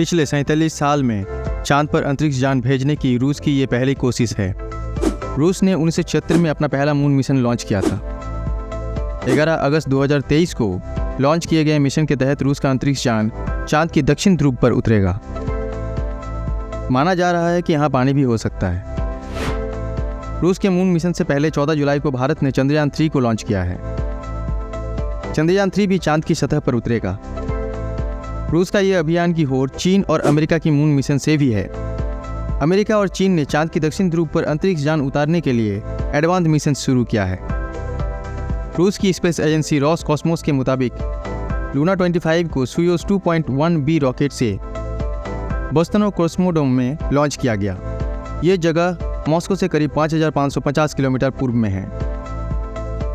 पिछले 47 साल में चांद पर अंतरिक्ष यान भेजने की रूस की ये पहली कोशिश है। रूस ने 1976 में अपना पहला मून मिशन लॉन्च किया था। 11 अगस्त 2023 को लॉन्च किए गए मिशन के तहत रूस का अंतरिक्ष यान चांद के दक्षिण ध्रुव पर उतरेगा। माना जा रहा है कि यहाँ पानी भी हो सकता है। रूस के मून मिशन से पहले 14 जुलाई को भारत ने चंद्रयान 3 को लॉन्च किया है। चंद्रयान 3 भी चांद की सतह पर उतरेगा। रूस का यह अभियान की होड़ चीन और अमेरिका की मून मिशन से भी है। अमेरिका और चीन ने चांद के दक्षिण ध्रुव पर अंतरिक्ष यान उतारने के लिए एडवांस मिशन शुरू किया है। रूस की स्पेस एजेंसी रोसकॉस्मोस के मुताबिक लूना 25 को सोयूज़ 2.1B रॉकेट से बोस्टनो कोस्मोड्रोम में लॉन्च किया गया। ये जगह मॉस्को से करीब 5550 किलोमीटर पूर्व में है।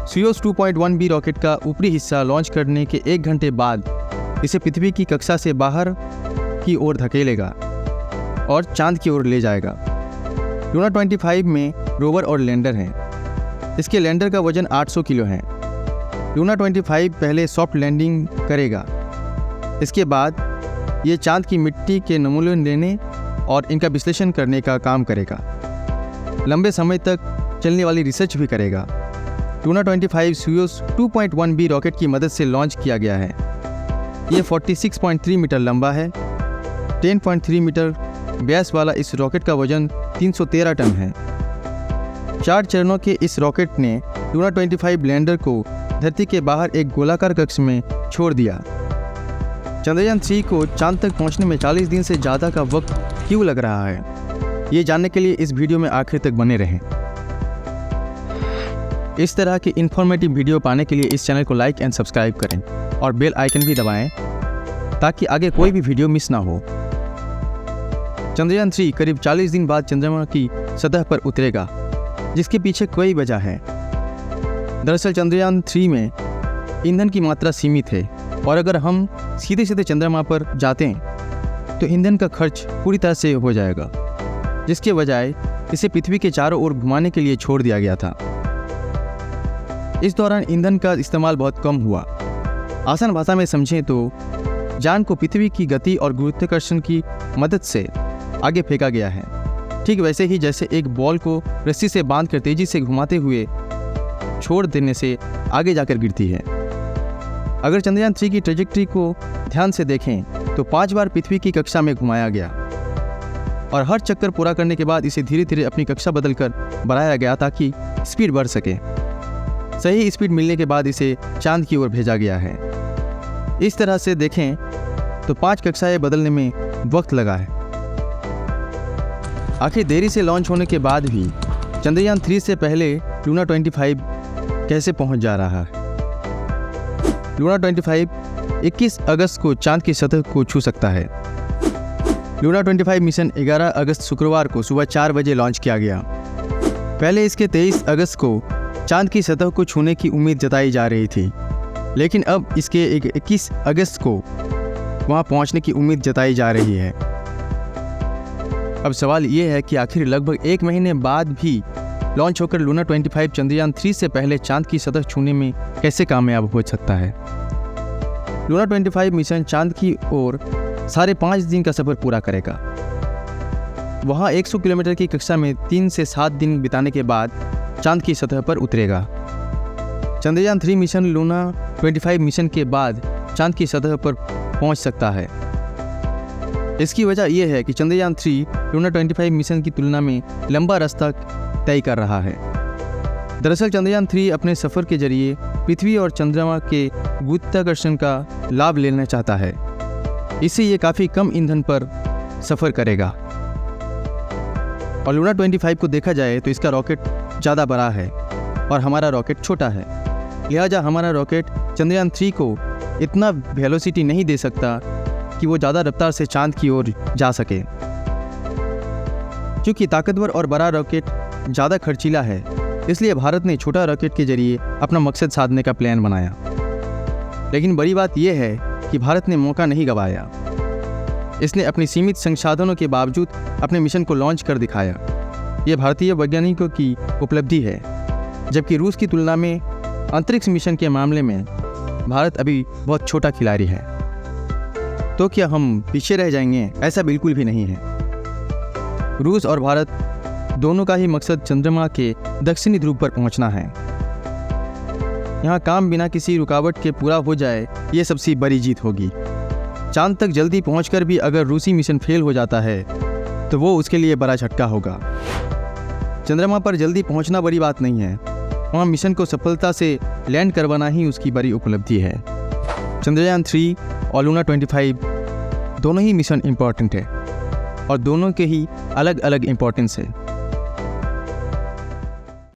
सोयूज़ 2.1B रॉकेट का ऊपरी हिस्सा लॉन्च करने के 1 घंटे बाद इसे पृथ्वी की कक्षा से बाहर की ओर धकेलेगा और चांद की ओर ले जाएगा। लूना 25 में रोवर और लैंडर हैं। इसके लैंडर का वजन 800 किलो है। लूना 25 पहले सॉफ्ट लैंडिंग करेगा। इसके बाद ये चांद की मिट्टी के नमूने लेने और इनका विश्लेषण करने का काम करेगा। लंबे समय तक चलने वाली रिसर्च भी करेगा। लूना 25 सोयूज़ 2.1B रॉकेट की मदद से लॉन्च किया गया है। ये 46.3 मीटर लंबा है। 10.3 मीटर व्यास वाला इस रॉकेट का वजन 313 टन है। 4 चरणों के इस रॉकेट ने लूना 25 लैंडर को धरती के बाहर एक गोलाकार कक्ष में छोड़ दिया। चंद्रयान 3 को चांद तक पहुंचने में 40 दिन से ज़्यादा का वक्त क्यों लग रहा है, ये जानने के लिए इस वीडियो में आखिर तक बने रहें। इस तरह की इन्फॉर्मेटिव वीडियो पाने के लिए इस चैनल को लाइक एंड सब्सक्राइब करें और बेल आइकन भी दबाएं ताकि आगे कोई भी वीडियो मिस ना हो। चंद्रयान 3 करीब 40 दिन बाद चंद्रमा की सतह पर उतरेगा, जिसके पीछे कई वजह है। दरअसल चंद्रयान 3 में ईंधन की मात्रा सीमित है और अगर हम सीधे सीधे चंद्रमा पर जाते हैं तो ईंधन का खर्च पूरी तरह से हो जाएगा, जिसके बजाय इसे पृथ्वी के चारों ओर घुमाने के लिए छोड़ दिया गया था। इस दौरान ईंधन का इस्तेमाल बहुत कम हुआ। आसान भाषा में समझें तो यान को पृथ्वी की गति और गुरुत्वाकर्षण की मदद से आगे फेंका गया है, ठीक वैसे ही जैसे एक बॉल को रस्सी से बांधकर तेजी से घुमाते हुए छोड़ देने से आगे जाकर गिरती है। अगर चंद्रयान 3 की ट्रेजेक्टरी को ध्यान से देखें तो 5 बार पृथ्वी की कक्षा में घुमाया गया और हर चक्कर पूरा करने के बाद इसे धीरे धीरे अपनी कक्षा बदलकर बढ़ाया गया ताकि स्पीड बढ़ सके। सही स्पीड मिलने के बाद इसे चांद की ओर भेजा गया है। इस तरह से देखें तो 5 कक्षाएं बदलने में वक्त लगा है। आखिर देरी से लॉन्च होने के बाद भी चंद्रयान 3 से पहले लूना 25 कैसे पहुंच जा रहा है। लूना 25 21 अगस्त को चांद की सतह को छू सकता है। लूना 25 मिशन 11 अगस्त शुक्रवार को सुबह 4 बजे लॉन्च किया गया। पहले इसके 23 अगस्त को चांद की सतह को छूने की उम्मीद जताई जा रही थी, लेकिन अब इसके 21 अगस्त को वहां पहुंचने की उम्मीद जताई जा रही है। अब सवाल ये है कि आखिर लगभग 1 महीने बाद भी लॉन्च होकर लूना 25 चंद्रयान 3 से पहले चांद की सतह छूने में कैसे कामयाब हो सकता है। लूना 25 मिशन चांद की ओर 5.5 दिन का सफर पूरा करेगा। वहां 100 किलोमीटर की कक्षा में 3 से 7 दिन बिताने के बाद चांद की सतह पर उतरेगा। चंद्रयान 3 मिशन लूना 25 मिशन के बाद चांद की सतह पर पहुंच सकता है। इसकी वजह यह है कि चंद्रयान 3 लूना 25 मिशन की तुलना में लंबा रास्ता तय कर रहा है। दरअसल चंद्रयान 3 अपने सफर के जरिए पृथ्वी और चंद्रमा के गुरुत्वाकर्षण का लाभ लेना चाहता है। इससे ये काफ़ी कम ईंधन पर सफ़र करेगा। और लूना 25 को देखा जाए तो इसका रॉकेट ज़्यादा बड़ा है और हमारा रॉकेट छोटा है। लिहाजा हमारा रॉकेट चंद्रयान 3 को इतना वेलोसिटी नहीं दे सकता कि वो ज़्यादा रफ्तार से चांद की ओर जा सके। क्योंकि ताकतवर और बड़ा रॉकेट ज़्यादा खर्चीला है, इसलिए भारत ने छोटा रॉकेट के जरिए अपना मकसद साधने का प्लान बनाया। लेकिन बड़ी बात यह है कि भारत ने मौका नहीं गंवाया। इसने अपनी सीमित संसाधनों के बावजूद अपने मिशन को लॉन्च कर दिखाया। ये भारतीय वैज्ञानिकों की उपलब्धि है, जबकि रूस की तुलना में अंतरिक्ष मिशन के मामले में भारत अभी बहुत छोटा खिलाड़ी है। तो क्या हम पीछे रह जाएंगे? ऐसा बिल्कुल भी नहीं है। रूस और भारत दोनों का ही मकसद चंद्रमा के दक्षिणी ध्रुव पर पहुंचना है। यहाँ काम बिना किसी रुकावट के पूरा हो जाए, ये सबसे बड़ी जीत होगी। चांद तक जल्दी पहुंचकर भी अगर रूसी मिशन फेल हो जाता है तो वो उसके लिए बड़ा झटका होगा। चंद्रमा पर जल्दी पहुंचना बड़ी बात नहीं है, वहाँ मिशन को सफलता से लैंड करवाना ही उसकी बड़ी उपलब्धि है। चंद्रयान 3 और लूना 25 दोनों ही मिशन इम्पॉर्टेंट है और दोनों के ही अलग अलग इम्पोर्टेंस है।